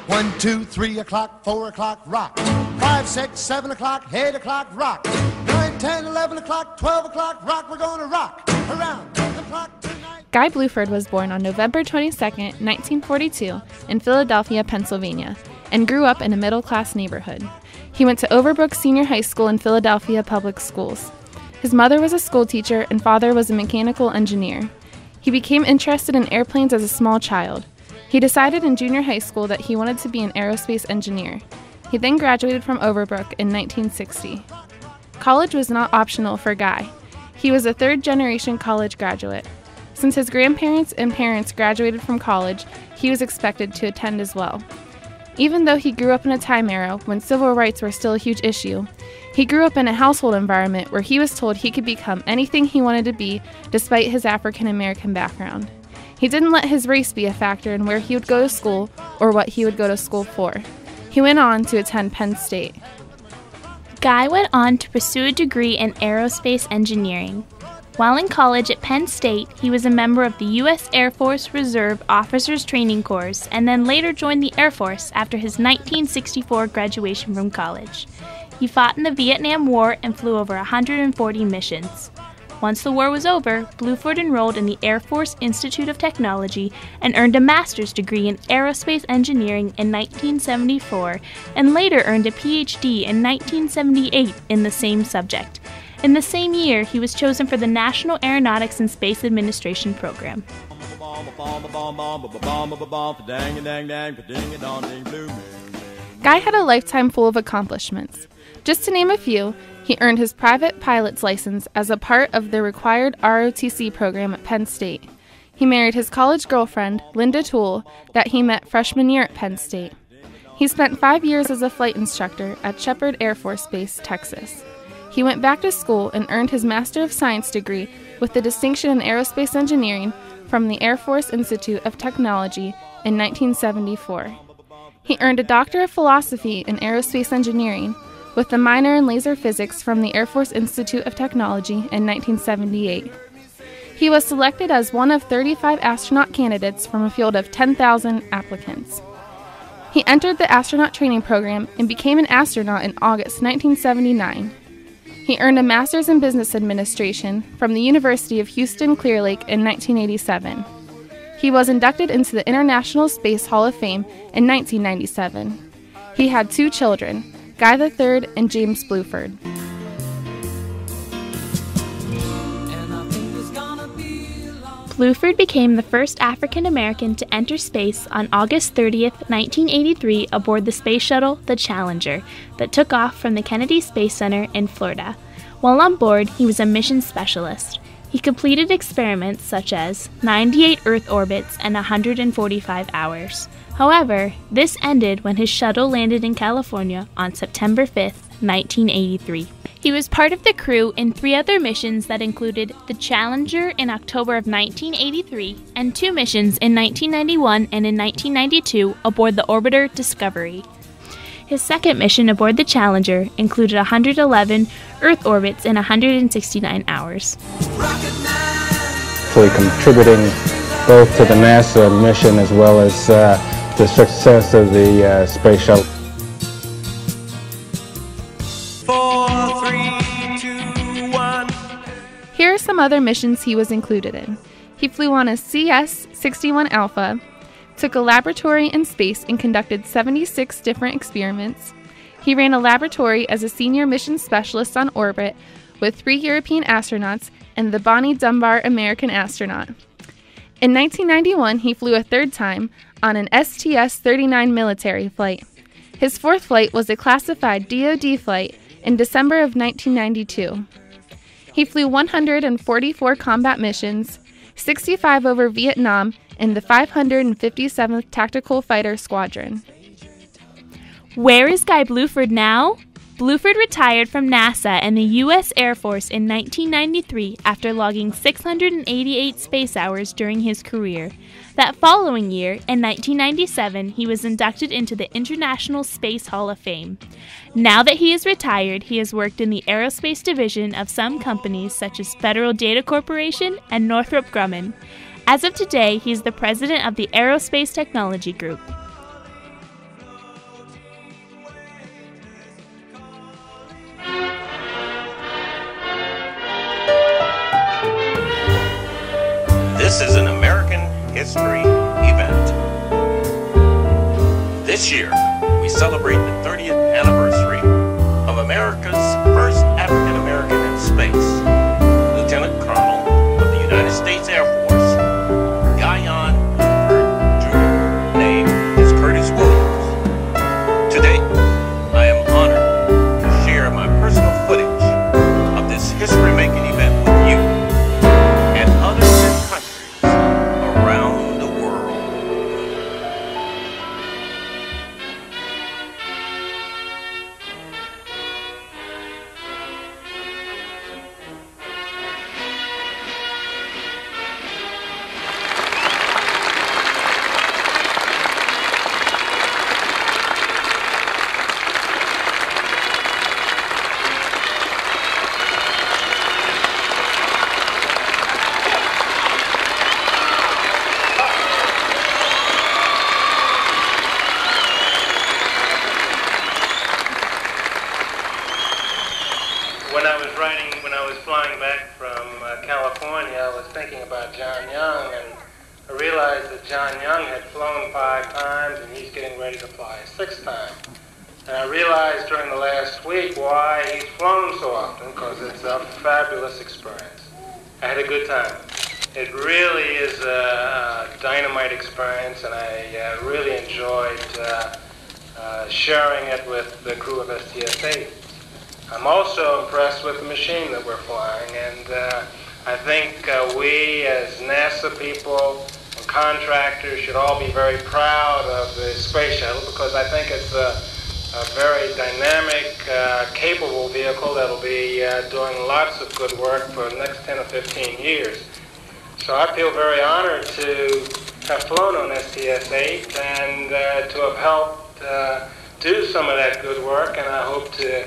1, 2, 3 o'clock, 4 o'clock, rock. 5, 6, 7 o'clock, 8 o'clock, rock. 9, 10, 11 o'clock, 12 o'clock, rock. We're gonna rock around the clock tonight. Guy Bluford was born on November 22, 1942, in Philadelphia, Pennsylvania, and grew up in a middle-class neighborhood. He went to Overbrook Senior High School in Philadelphia Public Schools. His mother was a school teacher and father was a mechanical engineer. He became interested in airplanes as a small child. He decided in junior high school that he wanted to be an aerospace engineer. He then graduated from Overbrook in 1960. College was not optional for Guy. He was a third-generation college graduate. Since his grandparents and parents graduated from college, he was expected to attend as well. Even though he grew up in a time era when civil rights were still a huge issue, he grew up in a household environment where he was told he could become anything he wanted to be despite his African American background. He didn't let his race be a factor in where he would go to school or what he would go to school for. He went on to attend Penn State. Guy went on to pursue a degree in aerospace engineering. While in college at Penn State, he was a member of the U.S. Air Force Reserve Officers Training Corps and then later joined the Air Force after his 1964 graduation from college. He fought in the Vietnam War and flew over 140 missions. Once the war was over, Bluford enrolled in the Air Force Institute of Technology and earned a master's degree in aerospace engineering in 1974 and later earned a PhD in 1978 in the same subject. In the same year, he was chosen for the National Aeronautics and Space Administration program. Guy had a lifetime full of accomplishments. Just to name a few, he earned his private pilot's license as a part of the required ROTC program at Penn State. He married his college girlfriend, Linda Toole, that he met freshman year at Penn State. He spent 5 years as a flight instructor at Sheppard Air Force Base, Texas. He went back to school and earned his Master of Science degree with the distinction in aerospace engineering from the Air Force Institute of Technology in 1974. He earned a Doctor of Philosophy in aerospace engineering with a minor in laser physics from the Air Force Institute of Technology in 1978. He was selected as one of 35 astronaut candidates from a field of 10,000 applicants. He entered the astronaut training program and became an astronaut in August 1979. He earned a Master's in Business Administration from the University of Houston-Clear Lake in 1987. He was inducted into the International Space Hall of Fame in 1997. He had 2 children, Guy III and James Bluford. Bluford became the first African American to enter space on August 30, 1983 aboard the space shuttle, the Challenger, that took off from the Kennedy Space Center in Florida. While on board, he was a mission specialist. He completed experiments such as 98 Earth orbits and 145 hours. However, this ended when his shuttle landed in California on September 5, 1983. He was part of the crew in 3 other missions that included the Challenger in October of 1983 and 2 missions in 1991 and in 1992 aboard the orbiter Discovery. His second mission aboard the Challenger included 111 Earth orbits in 169 hours. So contributing both to the NASA mission as well as the success of the space shuttle. 4, 3, 2, 1. Here are some other missions he was included in. He flew on a CS-61 Alpha, took a laboratory in space and conducted 76 different experiments. He ran a laboratory as a senior mission specialist on orbit with 3 European astronauts and the Bonnie Dunbar American astronaut. In 1991, he flew a 3rd time on an STS-39 military flight. His 4th flight was a classified DoD flight in December of 1992. He flew 144 combat missions, 65 over Vietnam, in the 557th Tactical Fighter Squadron. Where is Guy Bluford now? Bluford retired from NASA and the U.S. Air Force in 1993 after logging 688 space hours during his career. That following year, in 1997, he was inducted into the International Space Hall of Fame. Now that he is retired, he has worked in the aerospace division of some companies such as Federal Data Corporation and Northrop Grumman. As of today, he is the president of the Aerospace Technology Group. This is an American history event. This year, we celebrate the 30th anniversary of America's first African American in space, Lieutenant Colonel of the United States Air Force, Guion Bluford, Jr., named as Curtis Williams. Today, I am honored to share my personal footage of this history-making event with you and others in countries around the world. When I was flying back from California, I was thinking about John Young, and I realized that John Young had flown 5 times, and he's getting ready to fly a 6th time. And I realized during the last week why he's flown so often, because it's a fabulous experience. I had a good time. It really is a dynamite experience, and I really enjoyed sharing it with the crew of STS-8. I'm also impressed with the machine that we're flying, and I think we as NASA people and contractors should all be very proud of the space shuttle, because I think it's a very dynamic, capable vehicle that'll be doing lots of good work for the next 10 or 15 years. So I feel very honored to have flown on STS-8 and to have helped do some of that good work, and I hope to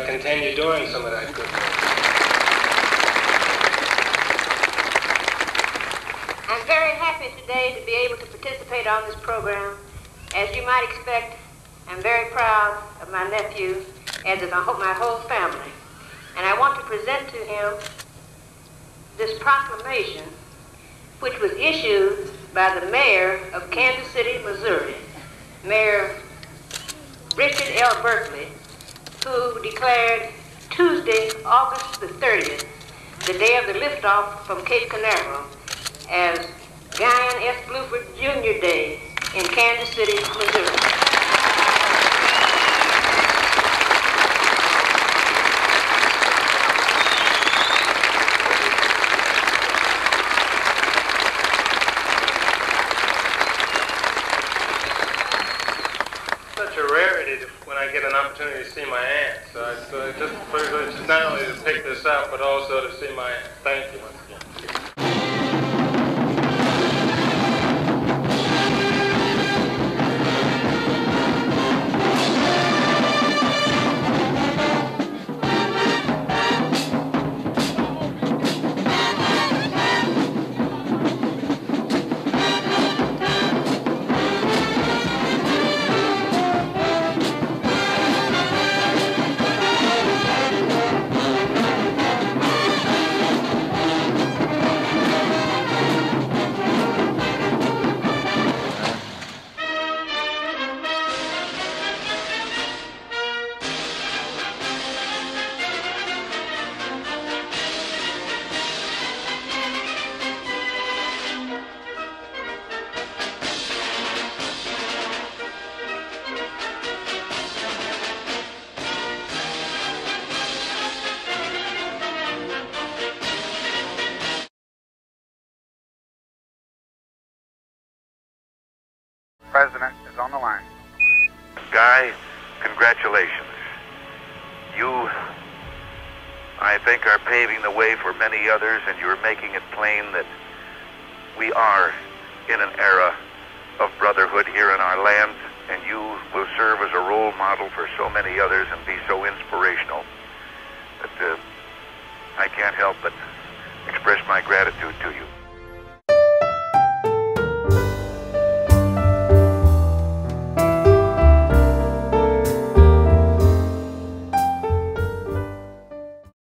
continue doing some of that good work. I'm very happy today to be able to participate on this program. As you might expect, I'm very proud of my nephew, as is my whole family. And I want to present to him this proclamation, which was issued by the mayor of Kansas City, Missouri, Mayor Richard L. Berkeley, who declared Tuesday, August the 30th, the day of the liftoff from Cape Canaveral, as Guion S. Bluford Jr. Day in Kansas City, Missouri. Such a rarity when I get an opportunity to see my aunt. So it's just a privilege not only to pick this up, but also to see my aunt. Thank you once again. President is on the line. Guy, congratulations. You, I think, are paving the way for many others, and you're making it plain that we are in an era of brotherhood here in our land, and you will serve as a role model for so many others and be so inspirational that I can't help but express my gratitude to you.